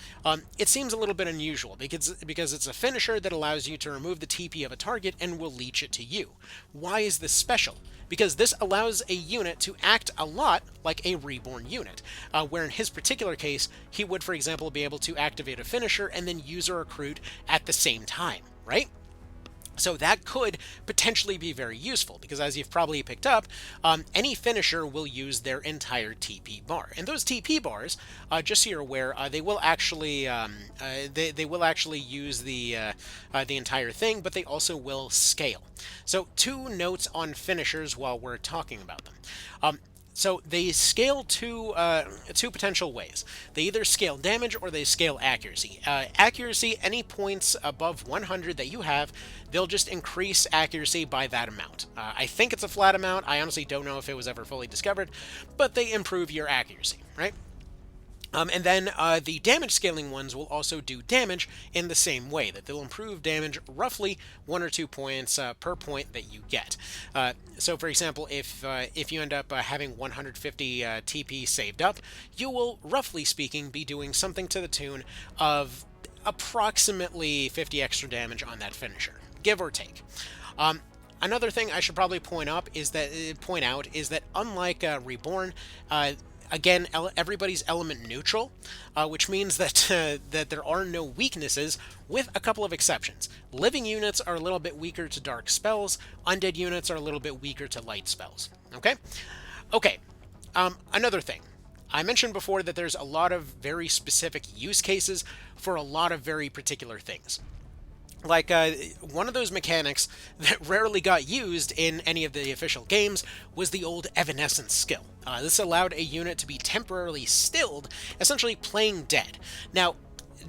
it seems a little bit unusual because it's a finisher that allows you to remove the TP of a target and will leech it to you. Why is this special? Because this allows a unit to act a lot like a Reborn unit, where in his particular case, he would, for example, be able to activate a finisher and then use a recruit at the same time, right? So that could potentially be very useful, because as you've probably picked up, any finisher will use their entire TP bar. And those TP bars, just so you're aware, they will actually use the entire thing, but they also will scale. So 2 notes on finishers while we're talking about them. So they scale two potential ways. They either scale damage or they scale accuracy. Accuracy, any points above 100 that you have, they'll just increase accuracy by that amount. I think it's a flat amount. I honestly don't know if it was ever fully discovered, but they improve your accuracy, right? And then the damage scaling ones will also do damage in the same way, that they'll improve damage roughly 1 or 2 points per point that you get. So, for example, if you end up having 150 TP saved up, you will, roughly speaking, be doing something to the tune of approximately 50 extra damage on that finisher, give or take. Another thing I should probably point out is that unlike Reborn, Again, everybody's element neutral, which means that that there are no weaknesses, with a couple of exceptions. Living units are a little bit weaker to dark spells. Undead units are a little bit weaker to light spells. Okay? Okay. Another thing. I mentioned before that there's a lot of very specific use cases for a lot of very particular things. Like, one of those mechanics that rarely got used in any of the official games was the old Evanescence skill. This allowed a unit to be temporarily stilled, essentially playing dead. Now,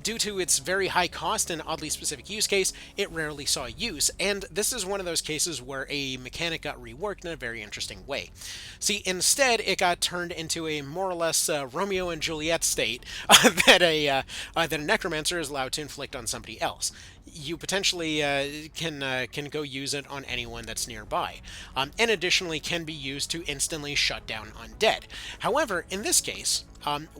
due to its very high cost and oddly specific use case, it rarely saw use, and this is one of those cases where a mechanic got reworked in a very interesting way. See, instead, it got turned into a more or less Romeo and Juliet state that a necromancer is allowed to inflict on somebody else. You potentially can go use it on anyone that's nearby, and additionally can be used to instantly shut down undead. However, in this case,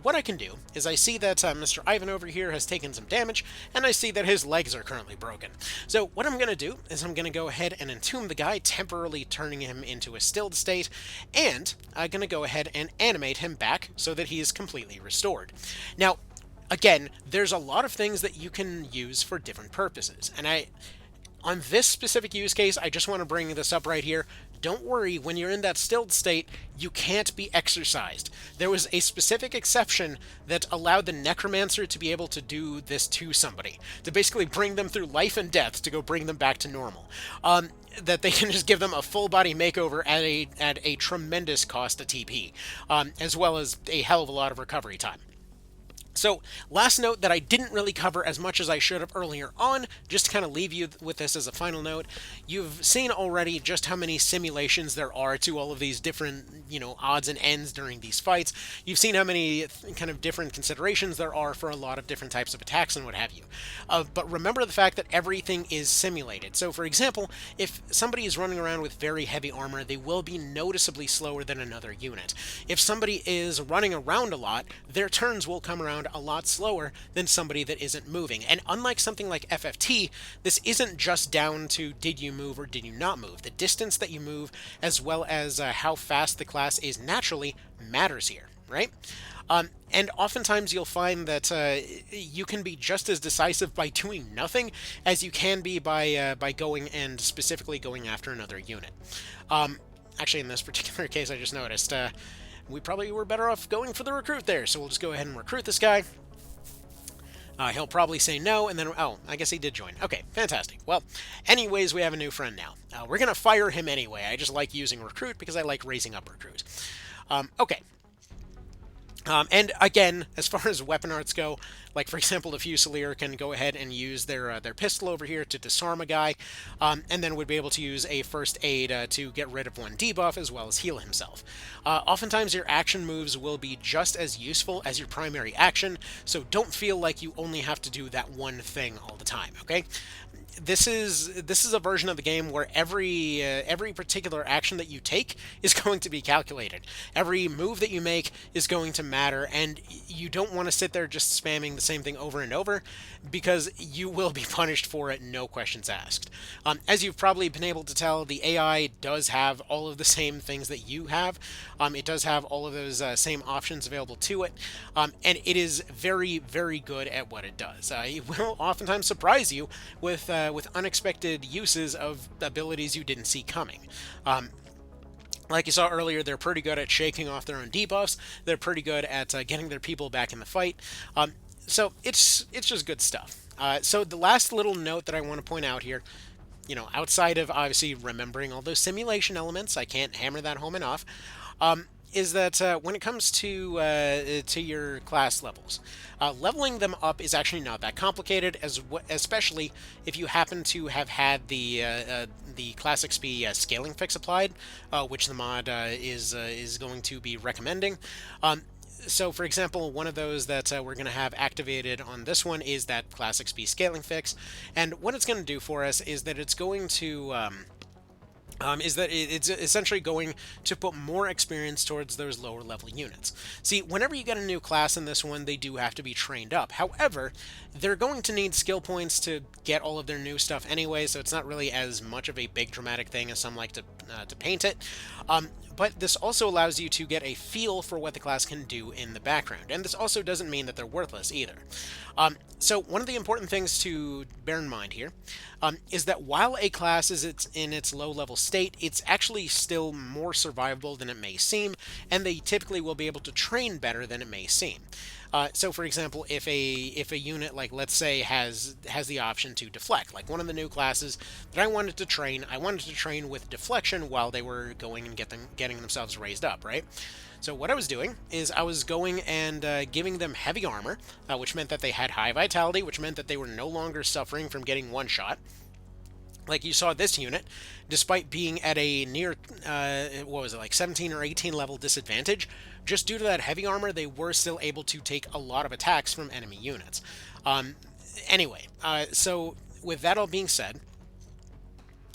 what I can do is I see that Mr. Ivan over here has taken some damage, and I see that his legs are currently broken. So what I'm going to do is I'm going to go ahead and entomb the guy, temporarily turning him into a stilled state, and I'm going to go ahead and animate him back so that he is completely restored. Now, again, there's a lot of things that you can use for different purposes, and on this specific use case, I just want to bring this up right here. Don't worry, when you're in that stilled state, you can't be exorcised. There was a specific exception that allowed the necromancer to be able to do this to somebody, to basically bring them through life and death to go bring them back to normal. That they can just give them a full body makeover at a tremendous cost to TP, as well as a hell of a lot of recovery time. So, last note that I didn't really cover as much as I should have earlier on, just to kind of leave you with this as a final note. You've seen already just how many simulations there are to all of these different, odds and ends during these fights. You've seen how many kind of different considerations there are for a lot of different types of attacks and what have you. But remember the fact that everything is simulated. So, for example, if somebody is running around with very heavy armor, they will be noticeably slower than another unit. If somebody is running around a lot, their turns will come around a lot slower than somebody that isn't moving. And unlike something like FFT, this isn't just down to did you move or did you not move. The distance that you move, as well as how fast the class is naturally, matters here, right? And oftentimes you'll find that you can be just as decisive by doing nothing as you can be by going and specifically going after another unit. Actually, in this particular case, I just noticed we probably were better off going for the recruit there, so we'll just go ahead and recruit this guy. He'll probably say no, and then, oh, I guess he did join. Okay, fantastic. Well, anyways, we have a new friend now. We're going to fire him anyway. I just like using recruit because I like raising up recruit. Okay. And again, as far as weapon arts go, like for example, the Fusilier can go ahead and use their pistol over here to disarm a guy, and then would be able to use a first aid to get rid of one debuff as well as heal himself. Oftentimes your action moves will be just as useful as your primary action, so don't feel like you only have to do that one thing all the time, okay? This is a version of the game where every particular action that you take is going to be calculated. Every move that you make is going to matter, and you don't want to sit there just spamming the same thing over and over, because you will be punished for it, no questions asked. As you've probably been able to tell, the AI does have all of the same things that you have. It does have all of those same options available to it, and it is very, very good at what it does. It will oftentimes surprise you with unexpected uses of abilities you didn't see coming. Like you saw earlier, they're pretty good at shaking off their own debuffs. They're pretty good at getting their people back in the fight. So it's just good stuff. So the last little note that I want to point out here, outside of obviously remembering all those simulation elements, I can't hammer that home enough, is that when it comes to your class levels, leveling them up is actually not that complicated, especially if you happen to have had the Class XP scaling fix applied, which the mod is going to be recommending. So, for example, one of those that we're going to have activated on this one is that Class XP scaling fix, and what it's going to do for us is that it's going to it's essentially going to put more experience towards those lower level units. See, whenever you get a new class in this one, they do have to be trained up. However, they're going to need skill points to get all of their new stuff anyway, so it's not really as much of a big dramatic thing as some like to paint it. but this also allows you to get a feel for what the class can do in the background, and this also doesn't mean that they're worthless either. So one of the important things to bear in mind here is that while a class is in its low-level state, it's actually still more survivable than it may seem, and they typically will be able to train better than it may seem. So, for example, if a unit, like let's say, has the option to deflect, like one of the new classes that I wanted to train, with deflection while they were going and getting themselves raised up, right? So what I was doing is I was going and giving them heavy armor, which meant that they had high vitality, which meant that they were no longer suffering from getting one shot. Like you saw this unit, despite being at a near, what was it, like 17 or 18 level disadvantage, just due to that heavy armor, they were still able to take a lot of attacks from enemy units. Anyway, so with that all being said,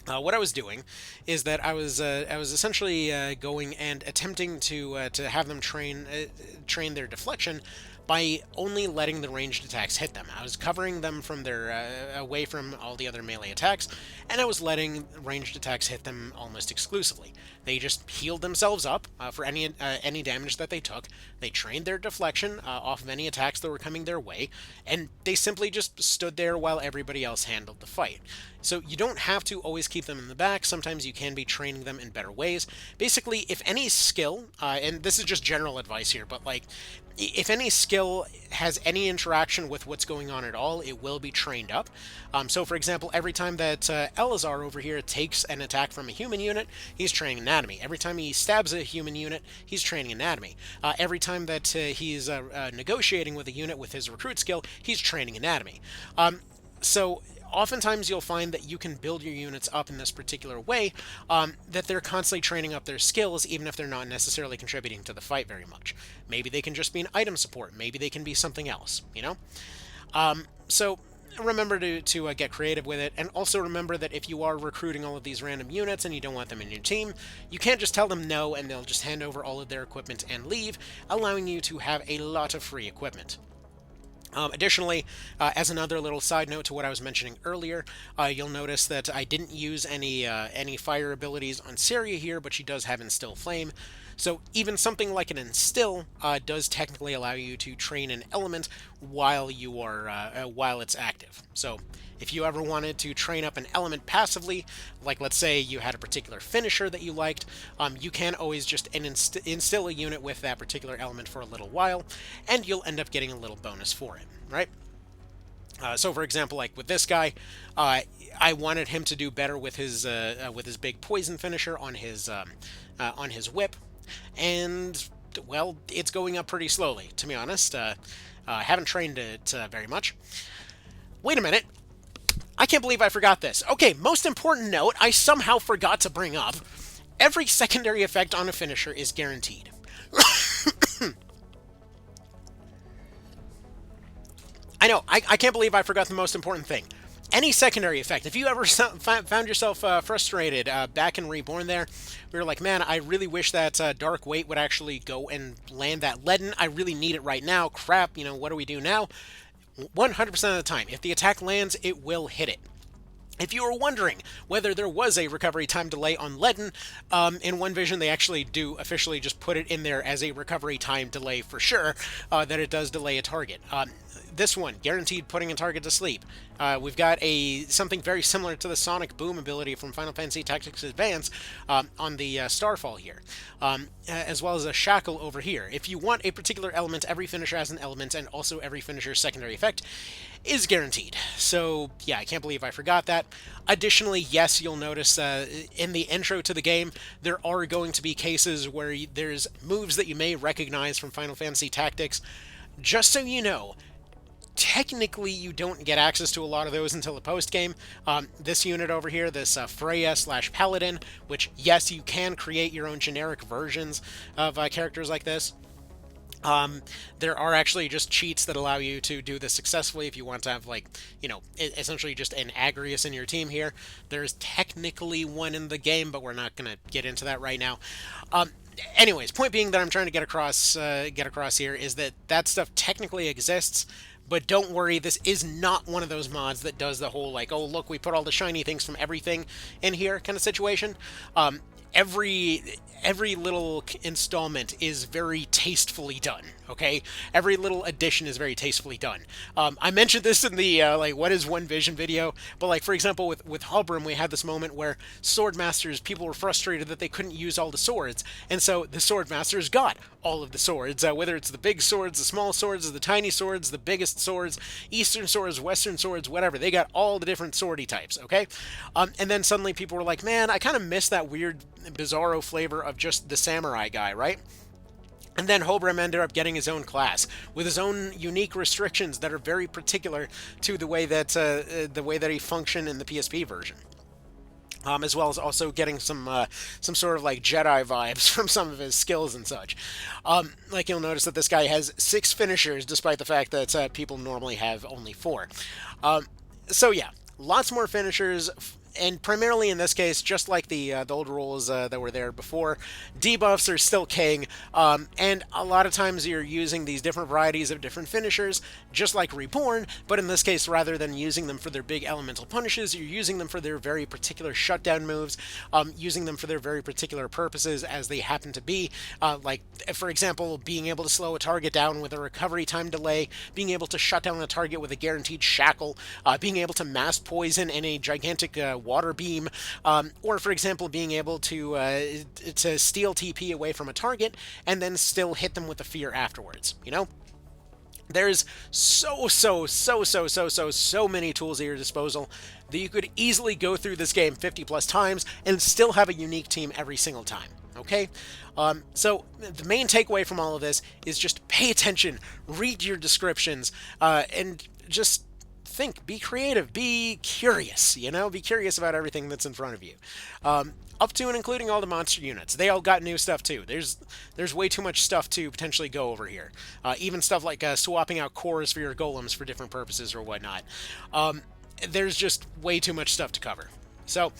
what I was doing is that I was essentially going and attempting to have them train their deflection by only letting the ranged attacks hit them. I was covering them from their away from all the other melee attacks, and I was letting ranged attacks hit them almost exclusively. They just healed themselves up for any damage that they took. They trained their deflection off of any attacks that were coming their way, and they simply just stood there while everybody else handled the fight. So you don't have to always keep them in the back. Sometimes you can be training them in better ways. Basically, if any skill, and this is just general advice here, but like, if any skill has any interaction with what's going on at all, it will be trained up. So, for example, every time that Elazar over here takes an attack from a human unit, he's training anatomy. Every time he stabs a human unit, he's training anatomy. Every time that he's negotiating with a unit with his recruit skill, he's training anatomy. So oftentimes you'll find that you can build your units up in this particular way, that they're constantly training up their skills, even if they're not necessarily contributing to the fight very much. Maybe they can just be an item support. Maybe they can be something else, you know? So remember to get creative with it, and also remember that if you are recruiting all of these random units and you don't want them in your team, you can't just tell them no and they'll just hand over all of their equipment and leave, allowing you to have a lot of free equipment. Additionally, as another little side note to what I was mentioning earlier, you'll notice that I didn't use any fire abilities on Syria here, but she does have Instill Flame. So even something like an Instill does technically allow you to train an element while it's active. So if you ever wanted to train up an element passively, like let's say you had a particular finisher that you liked, you can always just instill a unit with that particular element for a little while, and you'll end up getting a little bonus for it, right? So, for example, like with this guy, I wanted him to do better with his big poison finisher on his whip, and well, it's going up pretty slowly, to be honest. Haven't trained it very much. Wait a minute. I can't believe I forgot this. Okay, most important note I somehow forgot to bring up. Every secondary effect on a finisher is guaranteed. I know, I can't believe I forgot the most important thing. Any secondary effect. If you ever found yourself frustrated back in Reborn there, we were like, man, I really wish that Dark Weight would actually go and land that Leaden. I really need it right now. Crap, you know, what do we do now? 100% of the time, if the attack lands, it will hit it. If you were wondering whether there was a recovery time delay on Leaden, in One Vision they actually do officially just put it in there as a recovery time delay for sure, that it does delay a target. This one, guaranteed putting a target to sleep. We've got something very similar to the Sonic Boom ability from Final Fantasy Tactics Advance on the Starfall here, as well as a Shackle over here. If you want a particular element, every finisher has an element, and also every finisher's secondary effect is guaranteed. So, yeah, I can't believe I forgot that. Additionally, yes, you'll notice in the intro to the game, there are going to be cases where there's moves that you may recognize from Final Fantasy Tactics. Just so you know, technically you don't get access to a lot of those until the post-game. This unit over here, this Freya/Paladin, which, yes, you can create your own generic versions of characters like this. There are actually just cheats that allow you to do this successfully if you want to have, like, you know, essentially just an Agrius in your team here. There's technically one in the game, but we're not going to get into that right now. Anyways, point being that I'm trying to get across here is that that stuff technically exists, but don't worry, this is not one of those mods that does the whole, like, oh, look, we put all the shiny things from everything in here kind of situation. every little installment is very tastefully done. Okay, every little addition is very tastefully done. I mentioned this in the like what is one vision video, but like for example with Halbrim, we had this moment where sword masters, people were frustrated that they couldn't use all the swords, and so the sword masters got all of the swords, whether it's the big swords, the small swords, the tiny swords, the biggest swords, eastern swords, western swords, whatever. They got all the different swordy types. Okay, and then suddenly people were like, man, I kind of miss that weird bizarro flavor of just the samurai guy, right? And then Hobram ended up getting his own class with his own unique restrictions that are very particular to the way that he functioned in the PSP version. As well as also getting some sort of like Jedi vibes from some of his skills and such. Like you'll notice that this guy has 6 finishers, despite the fact that people normally have only 4. So yeah, lots more finishers, and primarily in this case, just like the old rules that were there before, debuffs are still king, and a lot of times you're using these different varieties of different finishers, just like Reborn, but in this case, rather than using them for their big elemental punishes, you're using them for their very particular shutdown moves, using them for their very particular purposes as they happen to be, like, for example, being able to slow a target down with a recovery time delay, being able to shut down a target with a guaranteed shackle, being able to mass poison in a gigantic water beam, or for example being able to steal TP away from a target and then still hit them with the fear afterwards. You know, there's so many tools at your disposal that you could easily go through this game 50 plus times and still have a unique team every single time. Okay, so the main takeaway from all of this is just pay attention, read your descriptions, and just think, be creative, be curious, you know, be curious about everything that's in front of you. Up to and including all the monster units. They all got new stuff too. There's way too much stuff to potentially go over here. Even stuff like swapping out cores for your golems for different purposes or whatnot. There's just way too much stuff to cover. So,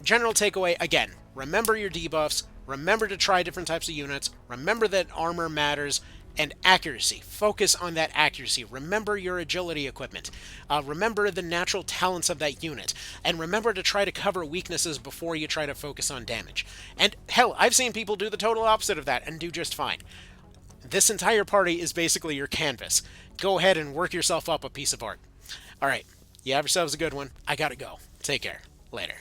general takeaway, again, remember your debuffs, remember to try different types of units, remember that armor matters, and accuracy. Focus on that accuracy. Remember your agility equipment. Remember the natural talents of that unit. And remember to try to cover weaknesses before you try to focus on damage. And hell, I've seen people do the total opposite of that and do just fine. This entire party is basically your canvas. Go ahead and work yourself up a piece of art. Alright, you have yourselves a good one. I gotta go. Take care. Later.